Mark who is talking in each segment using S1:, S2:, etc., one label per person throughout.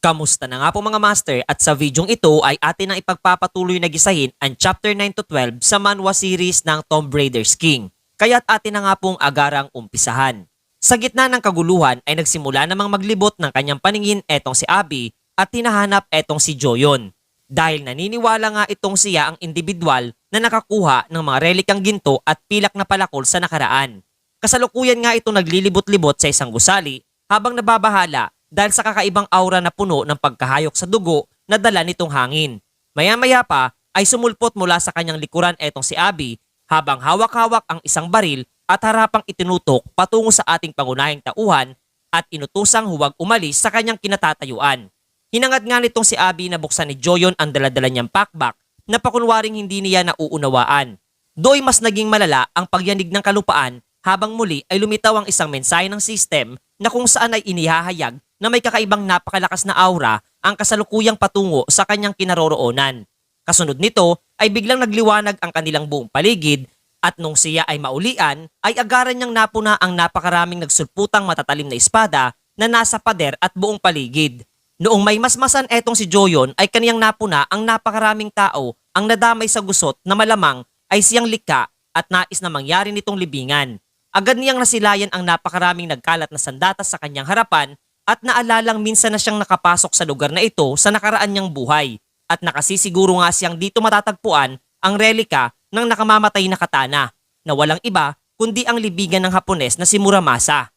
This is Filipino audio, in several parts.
S1: Kamusta na nga po mga master, at sa videong ito ay atin ang ipagpapatuloy na gisahin ang chapter 9 to 12 sa manhwa series ng Tomb Raider's King. Kaya't atin na nga pong agarang umpisahan. Sa gitna ng kaguluhan ay nagsimula namang maglibot ng kanyang paningin etong si Abby at hinahanap etong si Joyon. Dahil naniniwala nga itong siya ang individual na nakakuha ng mga relikang ginto at pilak na palakol sa nakaraan. Kasalukuyan nga ito naglilibot-libot sa isang gusali habang nababahala dahil sa kakaibang aura na puno ng pagkahayok sa dugo na dala nitong hangin. Maya-maya pa ay sumulpot mula sa kanyang likuran etong si Abby habang hawak-hawak ang isang baril at harapang itinutok patungo sa ating pangunahing tauhan at inutusang huwag umalis sa kanyang kinatatayuan. Hinangad nga nitong si Abby na buksan ni Joyon ang daladala niyang packback na pakunwaring hindi niya nauunawaan. Do'y mas naging malala ang pagyanig ng kalupaan habang muli ay lumitaw ang isang mensahe ng system na kung saan ay inihahayag na may kakaibang napakalakas na aura ang kasalukuyang patungo sa kanyang kinaroroonan. Kasunod nito ay biglang nagliwanag ang kanilang buong paligid at nung siya ay maulian ay agaran niyang napuna ang napakaraming nagsulputang matatalim na espada na nasa pader at buong paligid. Noong may masmasan etong si Joyon ay kaniyang napuna ang napakaraming tao ang nadamay sa gusot na malamang ay siyang likha at nais na mangyari nitong libingan. Agad niyang nasilayan ang napakaraming nagkalat na sandatas sa kanyang harapan at naalalang minsan na siyang nakapasok sa lugar na ito sa nakaraan niyang buhay at nakasisiguro nga siyang dito matatagpuan ang relika ng nakamamatay na katana na walang iba kundi ang libingan ng Hapones na si Muramasa.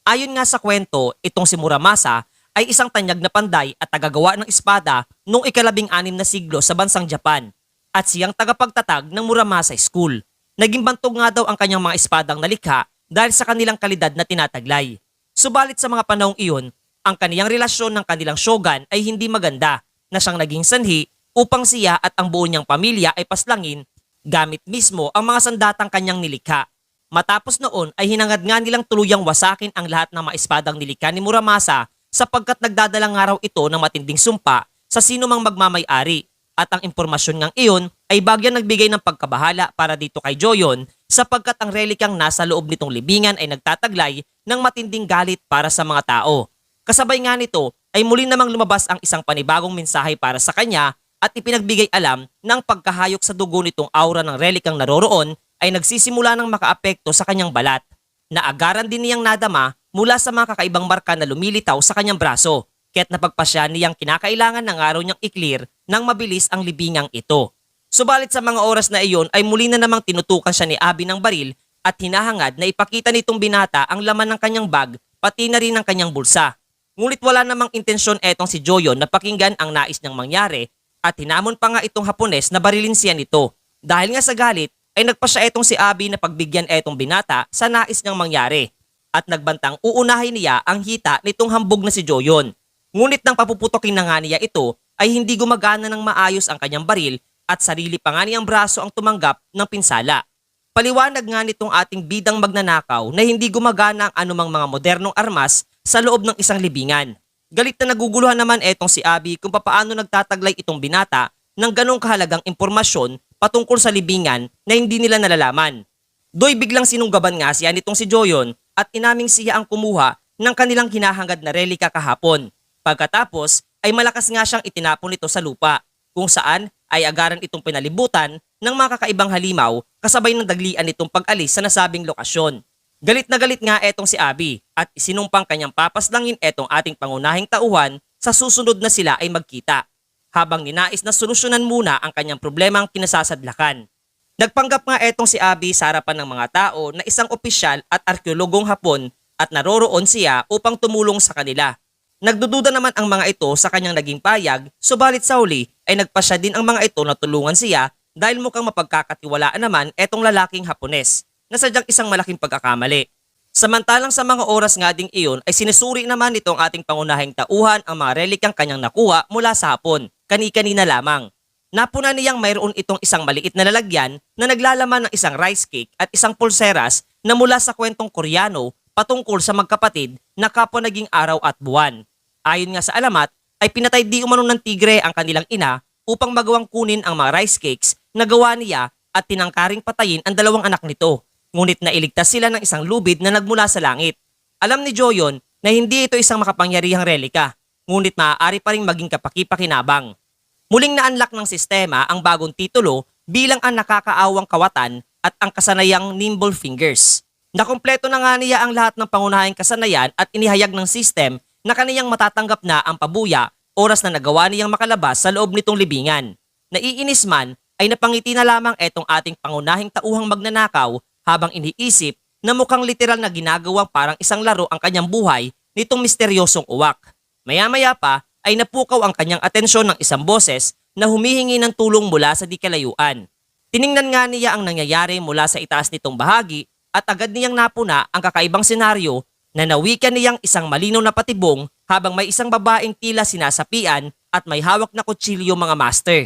S1: Ayon nga sa kwento, itong si Muramasa ay isang tanyag na panday at tagagawa ng espada noong ika-16 na siglo sa bansang Japan at siyang tagapagtatag ng Muramasa School. Naging bantog nga daw ang kanyang mga espadang nalikha dahil sa kanilang kalidad na tinataglay. Subalit sa mga panahong iyon, ang kaniyang relasyon ng kanilang shogun ay hindi maganda na siyang naging sanhi upang siya at ang buo niyang pamilya ay paslangin gamit mismo ang mga sandatang kanyang nilikha. Matapos noon ay hinangad nga nilang tuluyang wasakin ang lahat ng mga espadang nilikha ni Muramasa sapagkat nagdadalang nga raw ito ng matinding sumpa sa sino mang magmamay-ari at ang impormasyon ngang iyon ay bagyang nagbigay ng pagkabahala para dito kay Joyon sapagkat ang relikang nasa loob nitong libingan ay nagtataglay ng matinding galit para sa mga tao. Kasabay nga nito ay muli namang lumabas ang isang panibagong mensahe para sa kanya at ipinagbigay alam ng pagkahayok sa dugo nitong aura ng relikang naroroon ay nagsisimula ng makaapekto sa kanyang balat. Naagaran din niyang nadama mula sa mga kakaibang marka na lumilitaw sa kanyang braso kaya't napagpasya niyang kinakailangan ng araw niyang i-clear nang mabilis ang libingang ito. Subalit sa mga oras na iyon ay muli na namang tinutukan siya ni Abby ng baril at hinahangad na ipakita nitong binata ang laman ng kanyang bag pati na rin ang kanyang bulsa. Ngunit wala namang intensyon etong si Joyon na pakinggan ang nais niyang mangyari at hinamon pa nga itong Hapones na barilin siya nito. Dahil nga sa galit ay nagpasya etong si Abby na pagbigyan etong binata sa nais niyang mangyari at nagbantang uunahin niya ang hita nitong hambog na si Joyon. Ngunit nang papuputokin na nga niya ito ay hindi gumagana ng maayos ang kanyang baril at sarili pa nga niyang braso ang tumanggap ng pinsala. Paliwanag nga nitong ating bidang magnanakaw na hindi gumagana ang anumang mga modernong armas sa loob ng isang libingan. Galit na naguguluhan naman etong si Abby kung papaano nagtataglay itong binata ng ganong kahalagang impormasyon patungkol sa libingan na hindi nila nalalaman. Do'y biglang sinunggaban nga siya nitong si Joyon at inaming siya ang kumuha ng kanilang hinahangad na relika kahapon. Pagkatapos ay malakas nga siyang itinapon ito sa lupa kung saan ay agaran itong pinalibutan ng mga kakaibang halimaw kasabay ng daglian nitong pag-alis sa nasabing lokasyon. Galit na galit nga etong si Abby at isinumpang kanyang papaslangin etong ating pangunahing tauhan sa susunod na sila ay magkita habang ninais na solusyonan muna ang kanyang problemang kinasasadlakan. Nagpanggap nga etong si Abby sa harapan ng mga tao na isang opisyal at arkeologong Hapon at naroroon siya upang tumulong sa kanila. Nagdududa naman ang mga ito sa kanyang naging payag, subalit sa huli ay nagpasya din ang mga ito na tulungan siya dahil mukhang mapagkakatiwalaan naman etong lalaking Hapones na sadyang isang malaking pagkakamali. Samantalang sa mga oras nga ding iyon ay sinusuri naman nitong ating pangunahing tauhan ang mga relikang kanyang nakuha mula sa Hapon, kani-kanina lamang. Napuna niyang mayroon itong isang maliit na lalagyan na naglalaman ng isang rice cake at isang pulseras na mula sa kwentong Koreano patungkol sa magkapatid na kapwa naging araw at buwan. Ayon nga sa alamat, ay pinatay di umano ng tigre ang kanilang ina upang magawang kunin ang mga rice cakes na gawa niya at tinangkaring patayin ang dalawang anak nito. Ngunit nailigtas sila ng isang lubid na nagmula sa langit. Alam ni Joyon na hindi ito isang makapangyarihang relika ngunit maaari pa ring maging kapaki-pakinabang. Muling na-unlock ng sistema ang bagong titulo bilang ang nakakaawang kawatan at ang kasanayang nimble fingers. Nakumpleto na nga niya ang lahat ng pangunahing kasanayan at inihayag ng system na kaniyang matatanggap na ang pabuya oras na nagawa niyang makalabas sa loob nitong libingan. Naiinis man ay napangiti na lamang etong ating pangunahing tauhang magnanakaw habang iniisip na mukhang literal na ginagawang parang isang laro ang kanyang buhay nitong misteryosong uwak. Maya-maya pa ay napukaw ang kanyang atensyon ng isang boses na humihingi ng tulong mula sa di kalayuan. Tiningnan nga niya ang nangyayari mula sa itaas nitong bahagi at agad niyang napuna ang kakaibang senaryo na nawikan niyang isang malinaw na patibong habang may isang babaeng tila sinasapian at may hawak na kutsilyo mga master.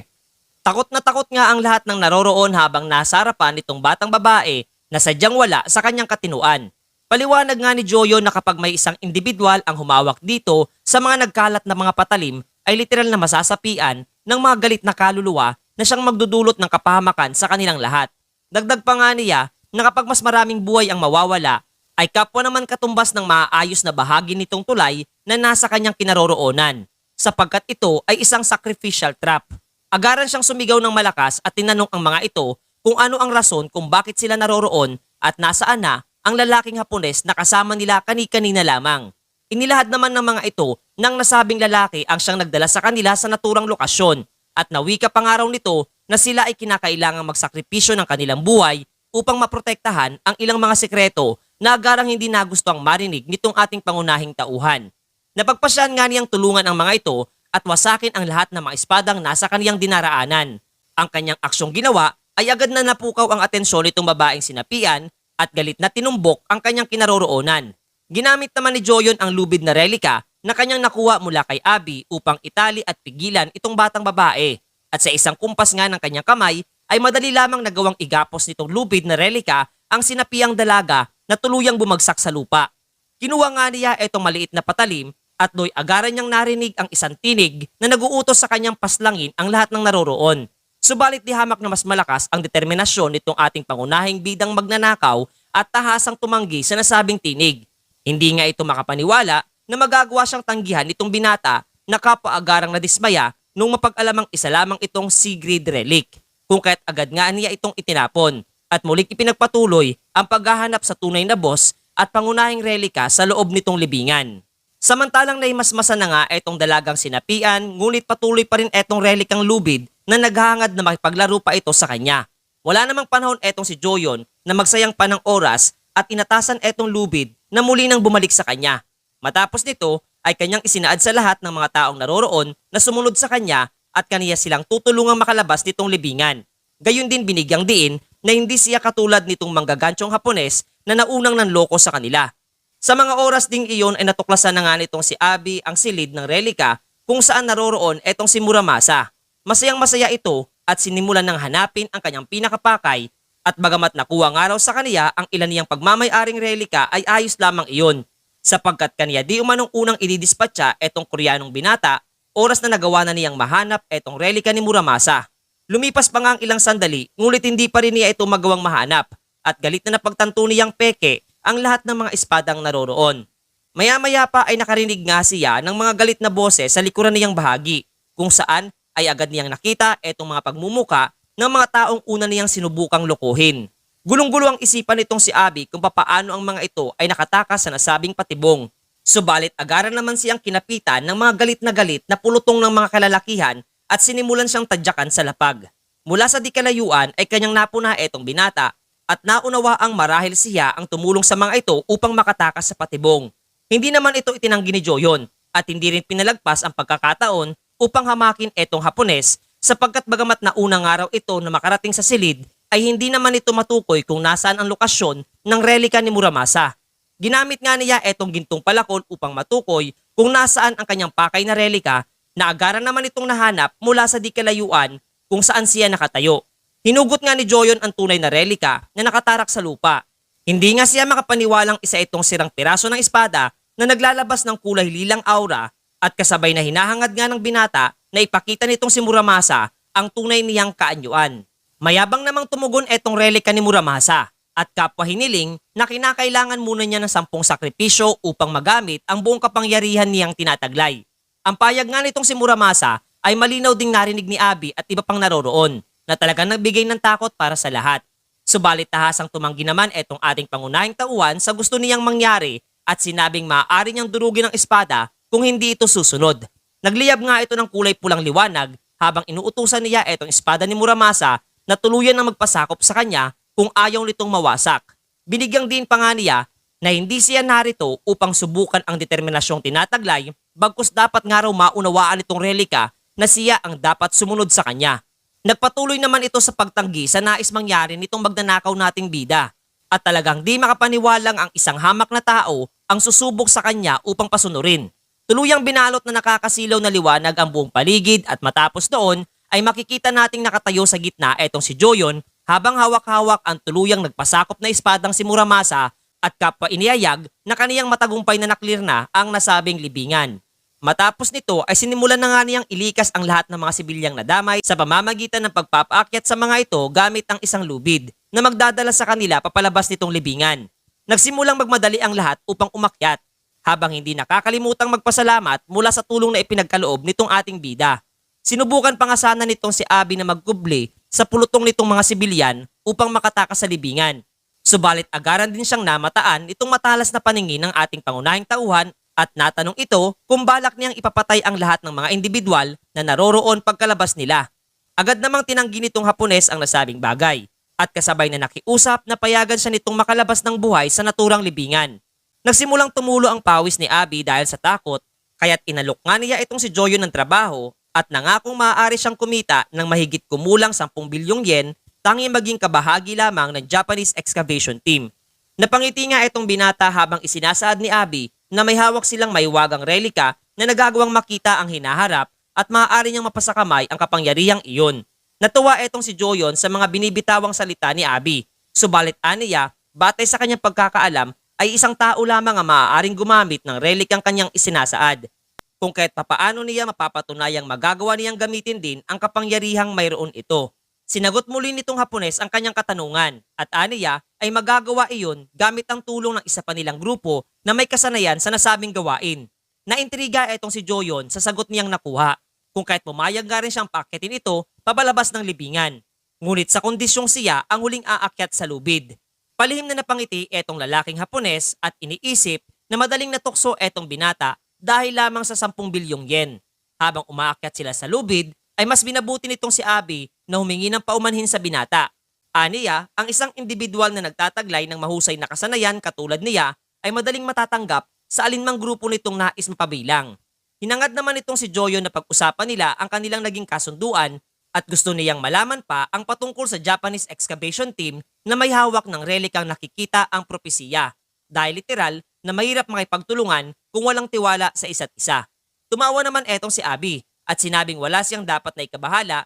S1: Takot nga ang lahat ng naroroon habang nasa harapan nitong batang babae na sadyang wala sa kanyang katinuan. Paliwanag nga ni Joyo na kapag may isang individual ang humawak dito sa mga nagkalat na mga patalim ay literal na masasapian ng mga galit na kaluluwa na siyang magdudulot ng kapahamakan sa kanilang lahat. Dagdag pa nga niya na kapag mas maraming buhay ang mawawala ay kapwa naman katumbas ng maayos na bahagi nitong tulay na nasa kanyang kinaroroonan sapagkat ito ay isang sacrificial trap. Agaran siyang sumigaw ng malakas at tinanong ang mga ito kung ano ang rason kung bakit sila naroroon at nasaan na ang lalaking Hapones na kasama nila kani-kanina lamang. Inilahad naman ng mga ito nang nasabing lalaki ang siyang nagdala sa kanila sa naturang lokasyon at nawika pa nga raw nito na sila ay kinakailangang magsakripisyo ng kanilang buhay upang maprotektahan ang ilang mga sekreto na agarang hindi nagustuhang marinig nitong ating pangunahing tauhan. Napagpasyahan nga niyang tulungan ang mga ito at wasakin ang lahat ng mga espadang nasa kaniyang dinaraanan. Ang kanyang aksyong ginawa ay agad na napukaw ang atensyon nitong babaeng sinapian at galit na tinumbok ang kanyang kinaroroonan. Ginamit naman ni Joyon ang lubid na relika na kanyang nakuha mula kay Abby upang itali at pigilan itong batang babae. At sa isang kumpas nga ng kanyang kamay ay madali lamang nagawang igapos nitong lubid na relika ang sinapiang dalaga na tuluyang bumagsak sa lupa. Kinuha nga niya itong maliit na patalim at do'y agaran niyang narinig ang isang tinig na naguutos sa kanyang paslangin ang lahat ng naroroon. Subalit di hamak na mas malakas ang determinasyon nitong ating pangunahing bidang magnanakaw at tahasang tumanggi sa nasabing tinig. Hindi nga ito makapaniwala na magagawa siyang tanggihan nitong binata na kapwa-agarang nadismaya nung mapag-alamang isa lamang itong Sigrid relic, kung kaya't agad nga niya itong itinapon at muling ipinagpatuloy ang paghahanap sa tunay na boss at pangunahing relika sa loob nitong libingan. Samantalang naimasmasa na nga itong dalagang sinapian, ngunit patuloy pa rin itong relikang lubid na naghahangad na makipaglaro pa ito sa kanya. Wala namang panahon etong si Joyon na magsayang pa ng oras at inatasan etong lubid na muli nang bumalik sa kanya. Matapos nito ay kanyang isinaad sa lahat ng mga taong naroroon na sumunod sa kanya at kaniya silang tutulungang makalabas nitong libingan. Gayon din binigyang diin na hindi siya katulad nitong manggagantyong Hapones na naunang nanloko sa kanila. Sa mga oras ding iyon ay natuklasan na nga nitong si Abby ang silid ng relika kung saan naroroon etong si Muramasa. Masayang masaya ito at sinimulan ng hanapin ang kanyang pinakapakay at bagamat nakuha nga raw sa kaniya ang ilan niyang pagmamay-aring relika ay ayos lamang iyon sapagkat kaniya di umanong unang ididispatcha etong Koreanong binata oras na nagawa na niyang mahanap etong relika ni Muramasa. Lumipas pa nga ang ilang sandali ngunit hindi pa rin niya ito magawang mahanap at galit na napagtanto niyang peke ang lahat ng mga espadang naroroon. Maya-maya pa ay nakarinig nga siya ng mga galit na boses sa likuran niyang bahagi kung saan ay agad niyang nakita etong mga pagmumuka ng mga taong una niyang sinubukang lokohin. Gulong-gulo ang isipan nitong si Abby kung papaano ang mga ito ay nakatakas sa nasabing patibong. Subalit agaran naman siyang kinapitan ng mga galit na pulutong ng mga kalalakihan at sinimulan siyang tadyakan sa lapag. Mula sa di kalayuan ay kanyang napuna etong binata at naunawaang marahil siya ang tumulong sa mga ito upang makatakas sa patibong. Hindi naman ito itinanggi ni Joyon at hindi rin pinalagpas ang pagkakataon upang hamakin etong Hapones sapagkat bagamat naunang araw ito na makarating sa silid ay hindi naman ito matukoy kung nasaan ang lokasyon ng relika ni Muramasa. Ginamit nga niya etong gintong palakol upang matukoy kung nasaan ang kanyang pakay na relika na agaran naman itong nahanap mula sa di kalayuan kung saan siya nakatayo. Hinugot nga ni Joyon ang tunay na relika na nakatarak sa lupa. Hindi nga siya makapaniwalang isa itong sirang piraso ng espada na naglalabas ng kulay lilang aura at kasabay na hinahangad nga ng binata na ipakita nitong si Muramasa ang tunay niyang kaanyuan. Mayabang namang tumugon etong relika ni Muramasa at kapwa hiniling na kinakailangan muna niya ng 10 sakripisyo upang magamit ang buong kapangyarihan niyang tinataglay. Ang payag nga nitong si Muramasa ay malinaw ding narinig ni Abi at iba pang naroroon na talagang nagbigay ng takot para sa lahat. Subalit tahasang tumanggi naman etong ating pangunahing tauhan sa gusto niyang mangyari at sinabing maaari niyang durugin ang espada kung hindi ito susunod. Nagliyab nga ito ng kulay pulang liwanag habang inuutusan niya etong espada ni Muramasa na tuluyan na magpasakop sa kanya kung ayaw nitong mawasak. Binigyang din pa nga niya na hindi siya narito upang subukan ang determinasyong tinataglay bagkus dapat nga raw maunawaan itong relika na siya ang dapat sumunod sa kanya. Nagpatuloy naman ito sa pagtanggi sa nais mangyari nitong magnanakaw nating bida at talagang di makapaniwalang ang isang hamak na tao ang susubok sa kanya upang pasunurin. Tuluyang binalot na nakakasilaw na liwanag ang buong paligid at matapos doon ay makikita nating nakatayo sa gitna etong si Joyon habang hawak-hawak ang tuluyang nagpasakop na espadang si Muramasa at kapwa iniyayag na kaniyang matagumpay na naklir na ang nasabing libingan. Matapos nito ay sinimulan na nga niyang ilikas ang lahat ng mga sibilyang nadamay sa pamamagitan ng pagpapaakyat sa mga ito gamit ang isang lubid na magdadala sa kanila papalabas nitong libingan. Nagsimulang magmadali ang lahat upang umakyat habang hindi nakakalimutang magpasalamat mula sa tulong na ipinagkaloob nitong ating bida. Sinubukan pa nga sana nitong si Abi na magkubli sa pulutong nitong mga sibilyan upang makatakas sa libingan. Subalit agaran din siyang namataan itong matalas na paningin ng ating pangunahing tauhan at natanong ito kung balak niyang ipapatay ang lahat ng mga individual na naroroon pagkalabas nila. Agad namang tinanggi nitong Hapones ang nasabing bagay at kasabay na nakiusap na payagan siya nitong makalabas ng buhay sa naturang libingan. Nagsimulang tumulo ang pawis ni Abi dahil sa takot kaya't inalok nga niya itong si Joyon ng trabaho at nangakong maaari siyang kumita ng mahigit kumulang 10 bilyong yen tanging maging kabahagi lamang ng Japanese excavation team. Napangiti nga itong binata habang isinasaad ni Abi na may hawak silang maiwagang relika na nagagawang makita ang hinaharap at maaari niyang mapasakamay ang kapangyarihang iyon. Natuwa itong si Joyon sa mga binibitawang salita ni Abi. Subalit aniya, batay sa kanyang pagkakaalam, ay isang tao lamang ang maaaring gumamit ng relikang kanyang isinasaad. Kung kahit papaano niya mapapatunayang magagawa niyang gamitin din ang kapangyarihang mayroon ito. Sinagot muli nitong Hapones ang kanyang katanungan at aniya ay magagawa iyon gamit ang tulong ng isa pa nilang grupo na may kasanayan sa nasabing gawain. Naintriga itong si Joyon sa sagot niyang nakuha kung kahit pumayag nga rin siyang paakyatin ito pabalabas ng libingan. Ngunit sa kondisyong siya ang huling aakyat sa lubid. Palihim na napangiti etong lalaking Hapones at iniisip na madaling natukso etong binata dahil lamang sa 10 bilyong yen. Habang umaakyat sila sa lubid, ay mas binabuti nitong si Abi na humingi ng paumanhin sa binata. Aniya, ang isang individual na nagtataglay ng mahusay na kasanayan katulad niya ay madaling matatanggap sa alinmang grupo nitong nais mapabilang. Hinangad naman itong si Joyon na pag-usapan nila ang kanilang naging kasunduan at gusto niyang malaman pa ang patungkol sa Japanese excavation team na may hawak ng relikang nakikita ang propesiya dahil literal na mahirap makipagtulungan kung walang tiwala sa isa't isa. Tumawa naman etong si Abi at sinabing wala siyang dapat na ikabahala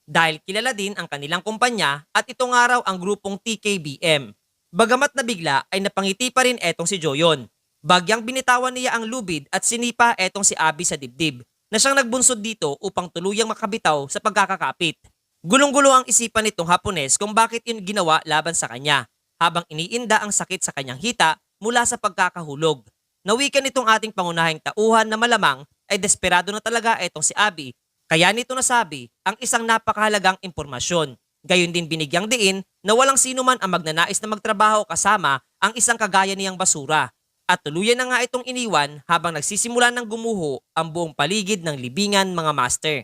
S1: dahil kilala din ang kanilang kumpanya at ito nga raw ang grupong TKBM. Bagamat nabigla ay napangiti pa rin etong si Joyon. Bagyang binitawan niya ang lubid at sinipa etong si Abi sa dibdib na siyang nagbunsod dito upang tuluyang makabitaw sa pagkakakapit. Gulong-gulo ang isipan nitong Hapones kung bakit yun ginawa laban sa kanya habang iniinda ang sakit sa kanyang hita mula sa pagkakahulog. Nawikan nitong ating pangunahing tauhan na malamang ay desperado na talaga etong si Abi kaya nito nasabi ang isang napakahalagang impormasyon. Gayon din binigyang diin na walang sino man ang magnanais na magtrabaho kasama ang isang kagaya niyang basura. At tuluyan na nga itong iniwan habang nagsisimula ng gumuho ang buong paligid ng libingan mga master.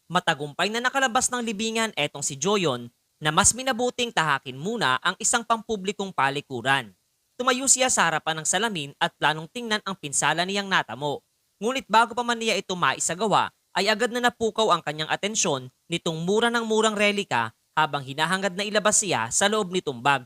S1: Matagumpay na nakalabas ng libingan etong si Joyon na mas minabuting tahakin muna ang isang pampublikong palikuran. Tumayo siya sa harapan ng salamin at planong tingnan ang pinsala niyang natamo. Ngunit bago pa man niya ito maisagawa ay agad na napukaw ang kanyang atensyon nitong mura ng murang relika habang hinahangad na ilabas siya sa loob nitong bag.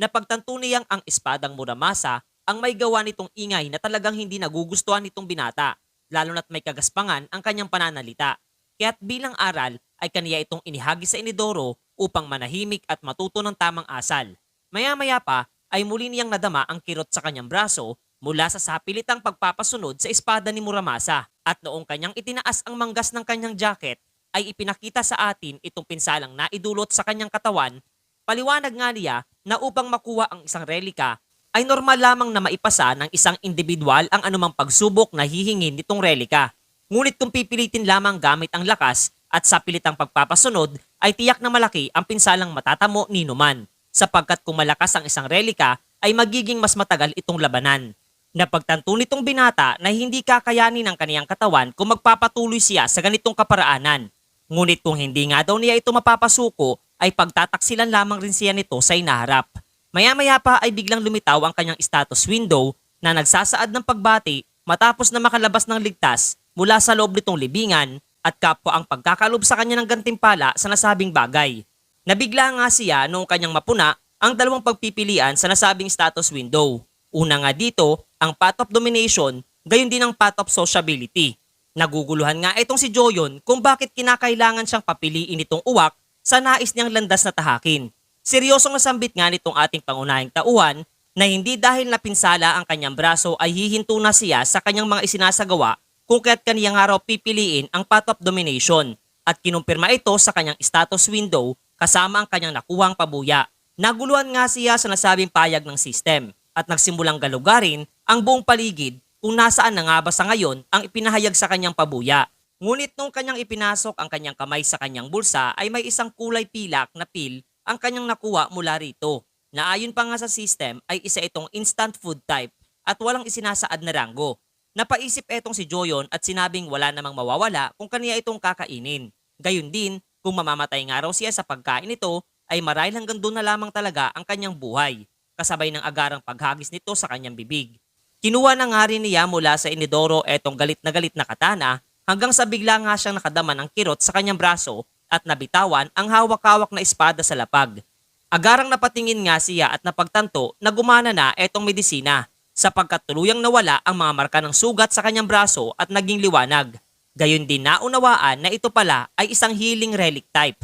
S1: Napagtanto niyang ang espadang Muramasa ang may gawa nitong ingay na talagang hindi nagugustuhan nitong binata, lalo na't may kagaspangan ang kanyang pananalita. Kaya't bilang aral ay kaniya itong inihagi sa inidoro upang manahimik at matuto ng tamang asal. Maya-maya pa ay muli niyang nadama ang kirot sa kanyang braso mula sa sapilitang pagpapasunod sa espada ni Muramasa at noong kanyang itinaas ang manggas ng kanyang jacket ay ipinakita sa atin itong pinsalang naidulot sa kanyang katawan. Paliwanag nga niya na upang makuha ang isang relika ay normal lamang na maipasa ng isang individual ang anumang pagsubok na hihingin nitong relika. Ngunit kung pipilitin lamang gamit ang lakas at sa pilitang pagpapasunod, ay tiyak na malaki ang pinsalang matatamo ni Numan, sapagkat kung malakas ang isang relika ay magiging mas matagal itong labanan. Napagtanto nitong binata na hindi kakayanin ng kaniyang katawan kung magpapatuloy siya sa ganitong kaparaanan. Ngunit kung hindi nga daw niya ito mapapasuko, ay pagtataksilan lamang rin siya nito sa inaharap. Maya-maya pa ay biglang lumitaw ang kanyang status window na nagsasaad ng pagbati matapos na makalabas ng ligtas mula sa loob nitong libingan at kapwa ang pagkakalob sa kanya ng gantimpala sa nasabing bagay. Nabigla nga siya noong kanyang mapuna ang dalawang pagpipilian sa nasabing status window. Una nga dito, ang path of domination, gayon din ang path of sociability. Naguguluhan nga itong si Joyon kung bakit kinakailangan siyang papiliin itong uwak sa nais niyang landas na tahakin. Seryosong nasambit nga nitong ating pangunahing tauhan na hindi dahil napinsala ang kanyang braso ay hihinto na siya sa kanyang mga isinasagawa kung kaya't kaniya nga raw pipiliin ang path of domination at kinumpirma ito sa kanyang status window kasama ang kanyang nakuhang pabuya. Naguluhan nga siya sa nasabing payag ng system at nagsimulang galugarin ang buong paligid kung nasaan na nga ba sa ngayon ang ipinahayag sa kanyang pabuya. Ngunit nung kanyang ipinasok ang kanyang kamay sa kanyang bulsa ay may isang kulay pilak na pil ang kanyang nakuha mula rito na ayon pa nga sa system ay isa itong instant food type at walang isinasaad na ranggo. Napaisip etong si Joyon at sinabing wala namang mawawala kung kaniya itong kakainin. Gayun din, kung mamamatay nga raw siya sa pagkain ito ay marahil hanggang doon na lamang talaga ang kanyang buhay, kasabay ng agarang paghagis nito sa kanyang bibig. Kinuha na nga rin niya mula sa inidoro etong galit na katana hanggang sa bigla nga siyang nakadama ng kirot sa kanyang braso at nabitawan ang hawak-hawak na espada sa lapag. Agarang napatingin nga siya at napagtanto na gumana na etong medisina sapagkat tuluyang nawala ang mga marka ng sugat sa kanyang braso at naging liwanag. Gayon din naunawaan na ito pala ay isang healing relic type.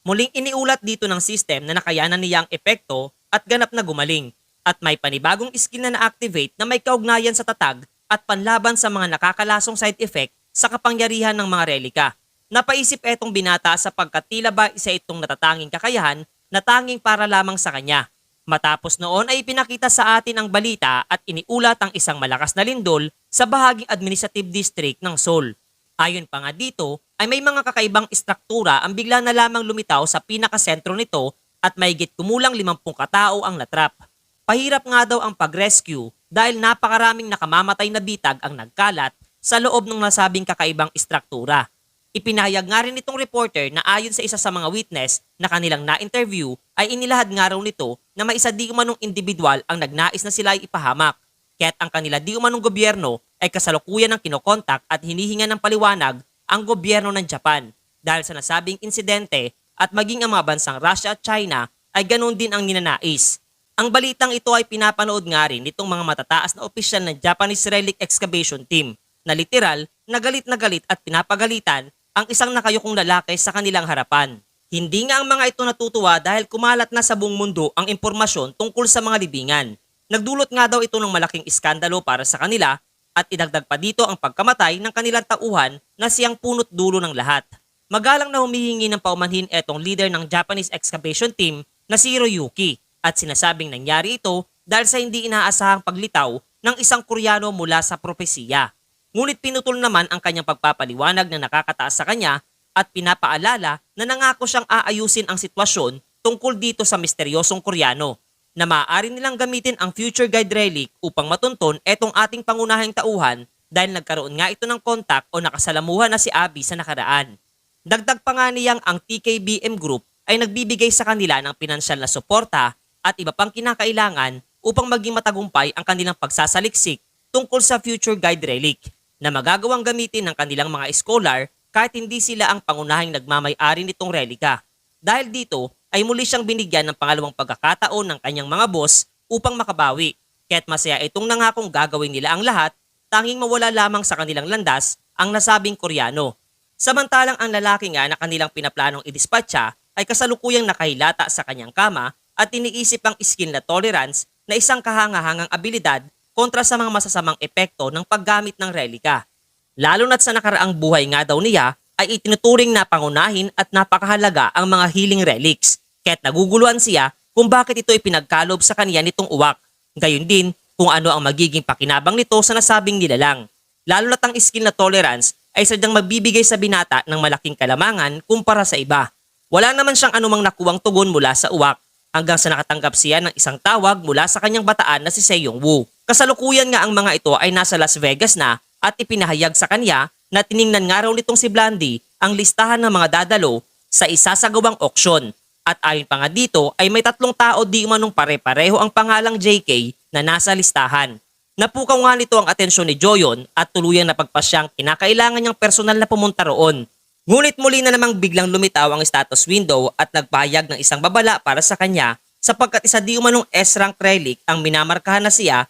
S1: Muling iniulat dito ng system na nakayanan niya ang epekto at ganap na gumaling at may panibagong skill na na-activate na may kaugnayan sa tatag at panlaban sa mga nakakalasong side effect sa kapangyarihan ng mga relika. Napaisip etong binata sapagkat tila ba isa itong natatanging kakayahan na tanging para lamang sa kanya. Matapos noon ay ipinakita sa atin ang balita at iniulat ang isang malakas na lindol sa bahaging administrative district ng Seoul. Ayon pa nga dito ay may mga kakaibang istruktura ang bigla na lamang lumitaw sa pinakasentro nito at mahigit kumulang 50 katao ang natrap. Pahirap nga daw ang pag-rescue dahil napakaraming nakamamatay na bitag ang nagkalat sa loob ng nasabing kakaibang istruktura. Ipinahayag nga rin itong reporter na ayon sa isa sa mga witness na kanilang na-interview ay inilahad nga raw nito na may isa di umanong individual ang nagnais na sila ay ipahamak. Kaya't ang kanila di umanong gobyerno ay kasalukuyan ng kinokontak at hinihinga ng paliwanag ang gobyerno ng Japan dahil sa nasabing insidente at maging ang mga bansang Russia at China ay ganoon din ang ninanais. Ang balitang ito ay pinapanood nga rin nitong mga matataas na opisyal ng Japanese Relic Excavation Team na literal na galit at pinapagalitan ang isang nakayukong lalaki sa kanilang harapan. Hindi nga ang mga ito natutuwa dahil kumalat na sa buong mundo ang impormasyon tungkol sa mga libingan. Nagdulot nga daw ito ng malaking iskandalo para sa kanila at idagdag pa dito ang pagkamatay ng kanilang tauhan na siyang punot dulo ng lahat. Magalang na humihingi ng paumanhin etong leader ng Japanese excavation team na si Hiroyuki at sinasabing nangyari ito dahil sa hindi inaasahang paglitaw ng isang Koreano mula sa propesiya. Ngunit pinutol naman ang kanyang pagpapaliwanag na nakakataas sa kanya at pinapaalala na nangako siyang aayusin ang sitwasyon tungkol dito sa misteryosong Koreano na maaari nilang gamitin ang future guide relic upang matunton etong ating pangunahing tauhan dahil nagkaroon nga ito ng kontak o nakasalamuhan na si Abby sa nakaraan. Dagdag pa nga niyang ang TKBM Group ay nagbibigay sa kanila ng pinansyal na suporta at iba pang kinakailangan upang maging matagumpay ang kanilang pagsasaliksik tungkol sa future guide relic na magagawang gamitin ng kanilang mga scholar kahit hindi sila ang pangunahing nagmamay-ari nitong relika. Dahil dito ay muli siyang binigyan ng pangalawang pagkakataon ng kanyang mga boss upang makabawi. Kaya't masaya itong nangakong gagawin nila ang lahat, tanging mawala lamang sa kanilang landas ang nasabing Koreano. Samantalang ang lalaki nga na kanilang pinaplanong idispatcha ay kasalukuyang nakahilata sa kanyang kama at iniisip ang skill na tolerance na isang kahangahangang abilidad kontra sa mga masasamang epekto ng paggamit ng relika. Lalo na't sa nakaraang buhay nga daw niya ay itinuturing na pangunahin at napakahalaga ang mga healing relics. Kaya't naguguluhan siya kung bakit ito ipinagkalob sa kanya nitong uwak. Gayon din kung ano ang magiging pakinabang nito sa nasabing nilalang. Lalo na't ang skill na tolerance ay sadyang magbibigay sa binata ng malaking kalamangan kumpara sa iba. Wala naman siyang anumang nakuwang tugon mula sa uwak hanggang sa nakatanggap siya ng isang tawag mula sa kanyang bataan na si Seyong Woo. Kasalukuyan nga ang mga ito ay nasa Las Vegas na at ipinahayag sa kanya na tiningnan nga raw nitong si Blandy ang listahan ng mga dadalo sa isasagawang auksyon. At ayon pa nga dito ay may 3 tao di umanong pare-pareho ang pangalang JK na nasa listahan. Napukaw nga nito ang atensyon ni Joyon at tuluyang napagpasyang kinakailangan niyang personal na pumunta roon. Ngunit muli na namang biglang lumitaw ang status window at nagpahayag ng isang babala para sa kanya sapagkat isa di umanong S-rank relic ang minamarkahan na siya.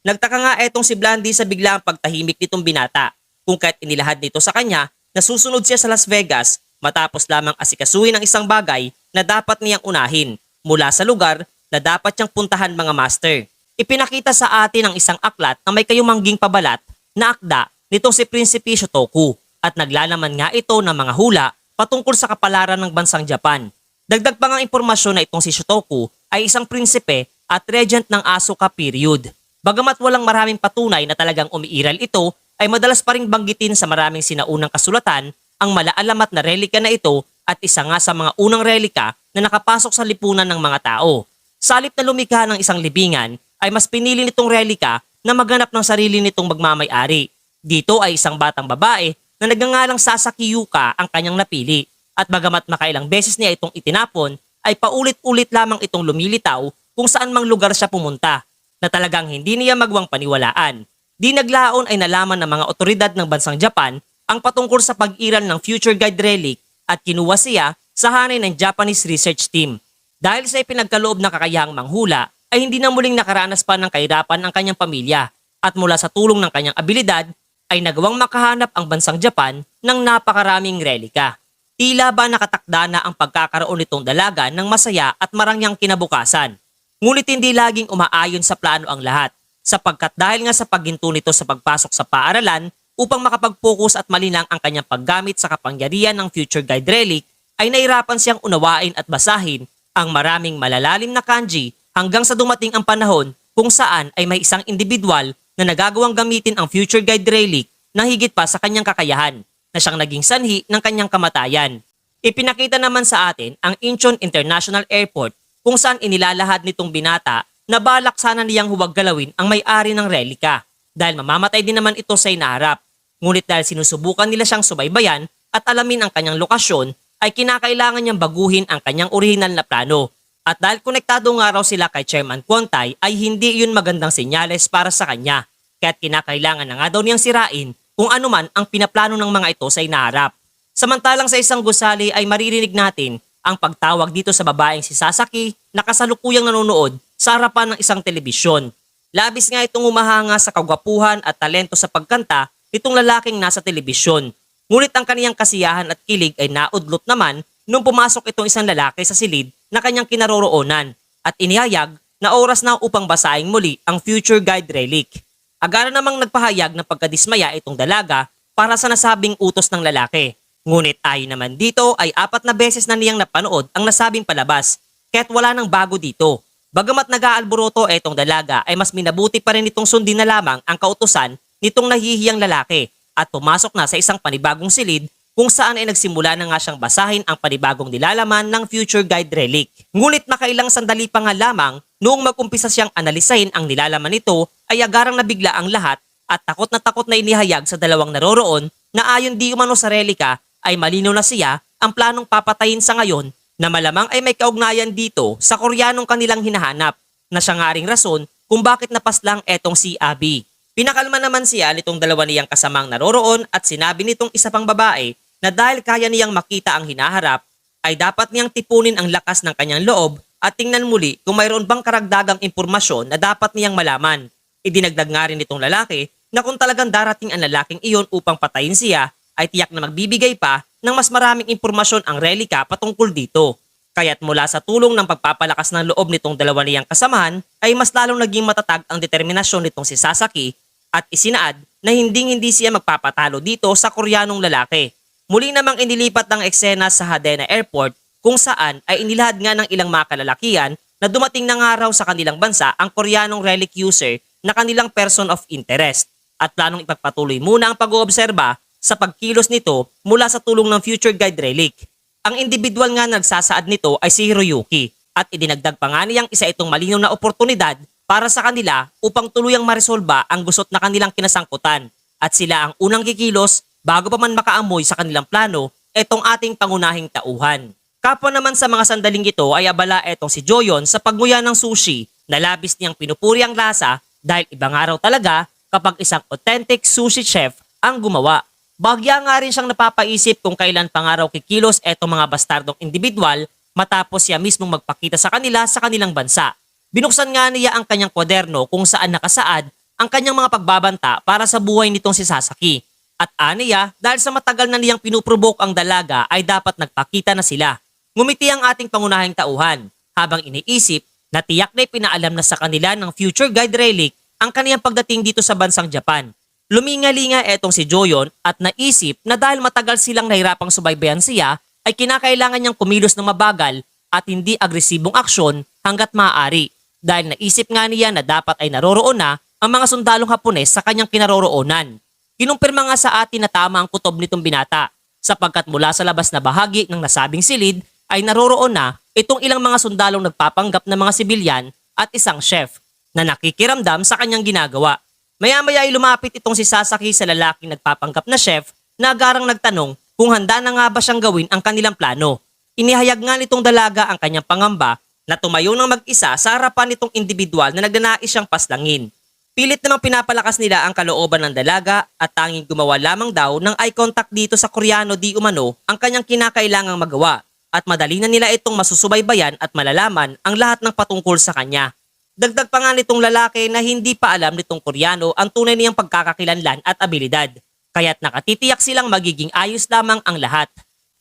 S1: Nagtaka nga etong si Blandy sa biglaang pagtahimik nitong binata kung kahit inilahad nito sa kanya na susunod siya sa Las Vegas matapos lamang asikasuhin ang isang bagay na dapat niyang unahin mula sa lugar na dapat niyang puntahan mga master. Ipinakita sa atin ang isang aklat na may kayumangging pabalat na akda nitong si Prinsipe Shotoku at naglalaman nga ito ng mga hula patungkol sa kapalaran ng bansang Japan. Dagdag pa nga impormasyon na itong si Shotoku ay isang prinsipe at regent ng Asuka period. Bagamat walang maraming patunay na talagang umiiral ito, ay madalas pa ring banggitin sa maraming sinaunang kasulatan ang malaalamat na relika na ito at isa nga sa mga unang relika na nakapasok sa lipunan ng mga tao. Sa halip na lumikha ng isang libingan, ay mas pinili nitong relika na maghanap ng sarili nitong magmamay-ari. Dito ay isang batang babae na nagngangalang Sasaki Yuka ang kanyang napili at bagamat makailang beses niya itong itinapon ay paulit-ulit lamang itong lumilitaw kung saan mang lugar siya pumunta na talagang hindi niya magwang paniwalaan. Di naglaon ay nalaman ng mga otoridad ng bansang Japan ang patungkol sa pag-iral ng Future Guide relic at kinuha siya sa hanay ng Japanese research team. Dahil sa ipinagkaloob ng kakayahang manghula ay hindi na muling nakaranas pa ng kahirapan ang kanyang pamilya at mula sa tulong ng kanyang abilidad ay nagawang makahanap ang bansang Japan ng napakaraming relika. Tila ba nakatakda na ang pagkakaroon nitong dalaga ng masaya at marangyang kinabukasan. Ngunit hindi laging umaayon sa plano ang lahat sapagkat dahil nga sa pagginto nito sa pagpasok sa paaralan upang makapag-focus at malinang ang kanyang paggamit sa kapangyarihan ng Future Guide relic ay nahirapan siyang unawain at basahin ang maraming malalalim na kanji hanggang sa dumating ang panahon kung saan ay may isang individual na nagagawang gamitin ang Future Guide relic na higit pa sa kanyang kakayahan na siyang naging sanhi ng kanyang kamatayan. Ipinakita naman sa atin ang Incheon International Airport kung saan inilalahad nitong binata na balak sana niyang huwag galawin ang may-ari ng relika dahil mamamatay din naman ito sa inaharap. Ngunit dahil sinusubukan nila siyang subaybayan at alamin ang kanyang lokasyon ay kinakailangan niyang baguhin ang kanyang orihinal na plano. At dahil konektado nga raw sila kay Chairman Kontay ay hindi yun magandang senyales para sa kanya. Kaya't kinakailangan na nga daw niyang sirain kung ano man ang pinaplano ng mga ito sa inaharap. Samantalang sa isang gusali ay maririnig natin ang pagtawag dito sa babaeng si Sasaki na kasalukuyang nanonood sa harapan ng isang telebisyon. Labis nga itong humahanga sa kagwapuhan at talento sa pagkanta nitong lalaking nasa telebisyon. Ngunit ang kaniyang kasiyahan at kilig ay naudlot naman nung pumasok itong isang lalaki sa silid na kanyang kinaroroonan at inihayag na oras na upang basahin muli ang Future Guide relic. Agara namang nagpahayag ng pagkadismaya itong dalaga para sa nasabing utos ng lalaki. Ngunit ayon naman dito ay 4 na beses na niyang napanood ang nasabing palabas kaya't wala nang bago dito. Bagamat nag-aalboroto itong dalaga ay mas minabuti pa rin itong sundin na lamang ang kautusan nitong nahihiyang lalaki at pumasok na sa isang panibagong silid kung saan ay nagsimula na nga siyang basahin ang panibagong nilalaman ng Future Guide relic. Ngunit makailang sandali pa nga lamang noong mag-umpisa siyang analisahin ang nilalaman nito ay agarang nabigla ang lahat at takot na inihayag sa dalawang naroroon na ayon di umano sa relika ay malinaw na siya ang planong papatayin sa ngayon na malamang ay may kaugnayan dito sa Koreanong kanilang hinahanap na siya nga ring rason kung bakit napaslang etong si Abby. Pinakalma naman siya nitong dalawa niyang kasamang naroroon at sinabi nitong isa pang babae na dahil kaya niyang makita ang hinaharap ay dapat niyang tipunin ang lakas ng kanyang loob at tingnan muli kung mayroon bang karagdagang impormasyon na dapat niyang malaman. Idinagdag nga rin nitong lalaki na kung talagang darating ang lalaking iyon upang patayin siya ay tiyak na magbibigay pa ng mas maraming impormasyon ang relika patungkol dito. Kaya't mula sa tulong ng pagpapalakas ng loob nitong dalawa niyang kasamahan ay mas lalong naging matatag ang determinasyon nitong si Sasaki at isinaad na hindi siya magpapatalo dito sa Koreanong lalaki. Muli namang inilipat ng eksena sa Hadena Airport kung saan ay inilahad nga ng ilang mga kalalakihan na dumating na nga raw sa kanilang bansa ang Koreanong relic user na kanilang person of interest at planong ipagpatuloy muna ang pag-oobserba sa pagkilos nito mula sa tulong ng Future Guide Relic. Ang individual nga nagsasaad nito ay si Hiroyuki at idinagdag pa nga niyang isa itong malinaw na oportunidad para sa kanila upang tuluyang maresolba ang gusot na kanilang kinasangkutan at sila ang unang kikilos bago pa man makaamoy sa kanilang plano etong ating pangunahing tauhan. Kapwa naman sa mga sandaling ito ay abala etong si Joyon sa pagmuya ng sushi na labis niyang pinupuri ang lasa dahil ibang araw talaga kapag isang authentic sushi chef ang gumawa. Bagya nga rin siyang napapaisip kung kailan pangaraw kikilos etong mga bastardong individual matapos siya mismong magpakita sa kanila sa kanilang bansa. Binuksan nga niya ang kanyang kwaderno kung saan nakasaad ang kanyang mga pagbabanta para sa buhay nitong si Sasaki. At aniya, dahil sa matagal na niyang pinuprovoke ang dalaga ay dapat nagpakita na sila. Ngumiti ang ating pangunahing tauhan habang iniisip na tiyak na ipinaalam na sa kanila ng Future Guide Relic ang kaniyang pagdating dito sa bansang Japan. Luminga-linga etong si Joyon at naisip na dahil matagal silang nahirapang subaybayan siya ay kinakailangan niyang kumilos ng mabagal at hindi agresibong aksyon hanggat maaari. Dahil naisip nga niya na dapat ay naroroon na ang mga sundalong Hapones sa kanyang kinaroroonan. Kinumpirma nga sa atin na tama ang kutob nitong binata sapagkat mula sa labas na bahagi ng nasabing silid ay naroroon na itong ilang mga sundalong nagpapanggap na mga sibilyan at isang chef na nakikiramdam sa kanyang ginagawa. Maya-maya ay lumapit itong si Sasaki sa lalaking nagpapanggap na chef na agarang nagtanong kung handa na nga ba siyang gawin ang kanilang plano. Inihayag nga nitong dalaga ang kanyang pangamba na tumayo ng mag-isa sa harapan nitong individual na nagnanais siyang paslangin. Pilit namang pinapalakas nila ang kalooban ng dalaga at tanging gumawa lamang daw ng eye contact dito sa Koreano di umano ang kanyang kinakailangang magawa at madali na nila itong masusubaybayan at malalaman ang lahat ng patungkol sa kanya. Dagdag pa nga nitong lalaki na hindi pa alam nitong Koreano ang tunay niyang pagkakakilanlan at abilidad, kaya't nakatitiyak silang magiging ayos lamang ang lahat.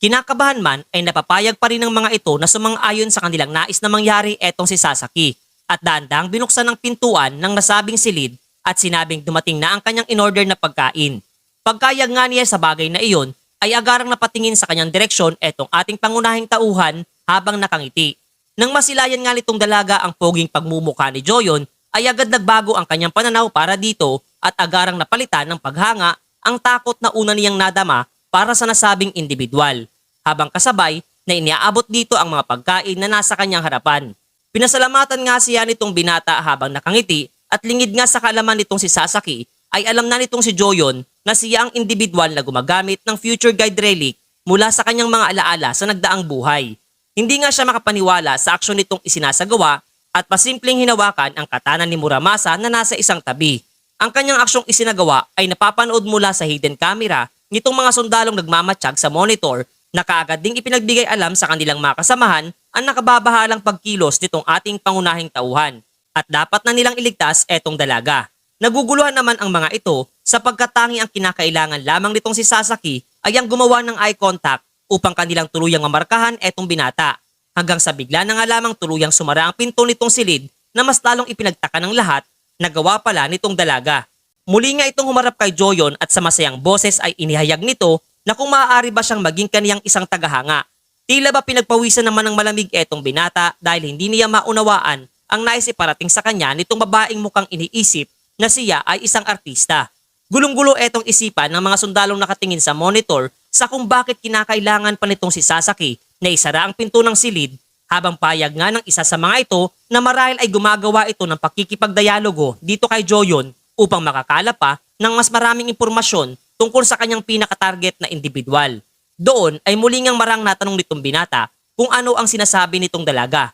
S1: Kinakabahan man ay napapayag pa rin ng mga ito na sumang-ayon sa kanilang nais na mangyari etong si Sasaki at dahan-dahang binuksan ng pintuan ng nasabing silid at sinabing dumating na ang kanyang in-order na pagkain. Pagkayag nga niya sa bagay na iyon ay agarang napatingin sa kanyang direksyon etong ating pangunahing tauhan habang nakangiti. Nang masilayan nga nitong dalaga ang poging pagmumukha ni Joyon ay agad nagbago ang kanyang pananaw para dito at agarang napalitan ng paghanga ang takot na una niyang nadama para sa nasabing individual habang kasabay na iniaabot dito ang mga pagkain na nasa kanyang harapan. Pinasalamatan nga siya nitong binata habang nakangiti at lingid nga sa kaalaman nitong si Sasaki ay alam na nitong si Joyon na siya ang individual na gumagamit ng Future Guide Relic mula sa kanyang mga alaala sa nagdaang buhay. Hindi nga siya makapaniwala sa aksyon nitong isinasagawa at pasimpleng hinawakan ang katana ni Muramasa na nasa isang tabi. Ang kanyang aksyong isinagawa ay napapanood mula sa hidden camera nitong mga sundalong nagmamatsyag sa monitor na kaagad ding ipinagbigay alam sa kanilang mga kasamahan ang nakababahalang pagkilos nitong ating pangunahing tauhan at dapat na nilang iligtas etong dalaga. Naguguluhan naman ang mga ito sapagkat tanging ang kinakailangan lamang nitong si Sasaki ay ang gumawa ng eye contact upang kanilang tuluyang mamarkahan etong binata. Hanggang sa bigla na nga lamang tuluyang sumara ang pinto nitong silid na mas lalong ipinagtaka ng lahat na gawa pala nitong dalaga. Muli nga itong humarap kay Joyon at sa masayang boses ay inihayag nito na kung maaari ba siyang maging kaniyang isang tagahanga. Tila ba pinagpawisan naman ng malamig etong binata dahil hindi niya maunawaan ang nais iparating sa kanya nitong babaeng mukhang iniisip na siya ay isang artista. Gulong-gulo etong isipan ng mga sundalong nakatingin sa monitor sa kung bakit kinakailangan pa nitong si Sasaki na isara ang pinto ng silid habang payag nga ng isa sa mga ito na marahil ay gumagawa ito ng pakikipagdialogo dito kay Joyon upang makakala pa ng mas maraming impormasyon tungkol sa kanyang pinaka-target na individual. Doon ay muli ngang marang natanong nitong binata kung ano ang sinasabi nitong dalaga.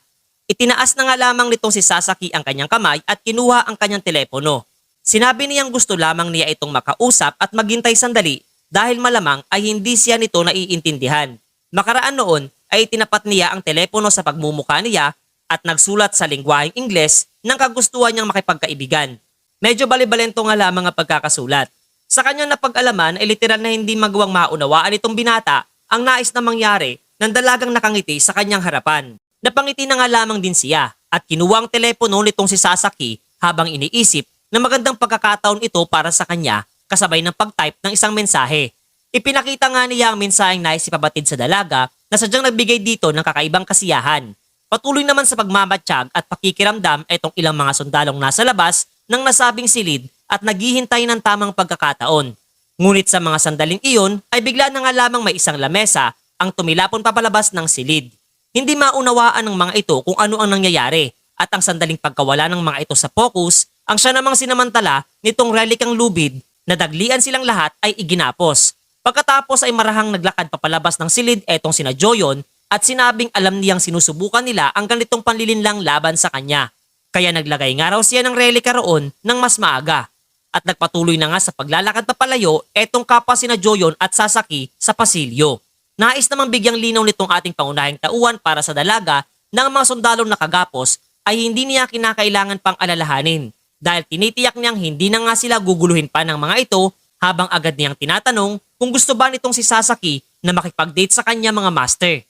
S1: Itinaas na nga lamang nitong si Sasaki ang kanyang kamay at kinuha ang kanyang telepono. Sinabi niyang gusto lamang niya itong makausap at maghintay sandali dahil malamang ay hindi siya nito naiintindihan. Makaraan noon ay tinapat niya ang telepono sa pagmumukha niya at nagsulat sa lingwaheng Ingles ng kagustuhan niyang makipagkaibigan. Medyo balibalento nga lamang ang pagkakasulat. Sa kanyang napag-alaman ay literal na hindi magawang maunawaan itong binata ang nais na mangyari ng dalagang nakangiti sa kanyang harapan. Napangiti na nga lamang din siya at kinuha ang telepono nitong si Sasaki habang iniisip na magandang pagkakataon ito para sa kanya kasabay ng pag-type ng isang mensahe. Ipinakita nga niya ang mensaheng nais ipabatid sa dalaga na sadyang nagbigay dito ng kakaibang kasiyahan. Patuloy naman sa pagmamatsyag at pakikiramdam itong ilang mga sundalong nasa labas ng nasabing silid at naghihintay ng tamang pagkakataon. Ngunit sa mga sandaling iyon ay bigla na nga lamang may isang lamesa ang tumilapon papalabas ng silid. Hindi maunawaan ng mga ito kung ano ang nangyayari at ang sandaling pagkawala ng mga ito sa focus ang siya namang sinamantala nitong relikang lubid na daglian silang lahat ay iginapos. Pagkatapos ay marahang naglakad papalabas ng silid etong sina Joyon at sinabing alam niyang sinusubukan nila ang ganitong panlilinlang laban sa kanya. Kaya naglagay nga raw siya ng relika roon ng mas maaga. At nagpatuloy na nga sa paglalakad papalayo etong kapwa sina Joyon at Sasaki sa pasilyo. Nais namang bigyang linaw nitong ating pangunahing tauhan para sa dalaga na ang mga sundalong nakagapos ay hindi niya kinakailangan pang alalahanin dahil tinitiyak niyang hindi na nga sila guguluhin pa ng mga ito habang agad niyang tinatanong kung gusto ba nitong si Sasaki na makipag-date sa kanya mga master.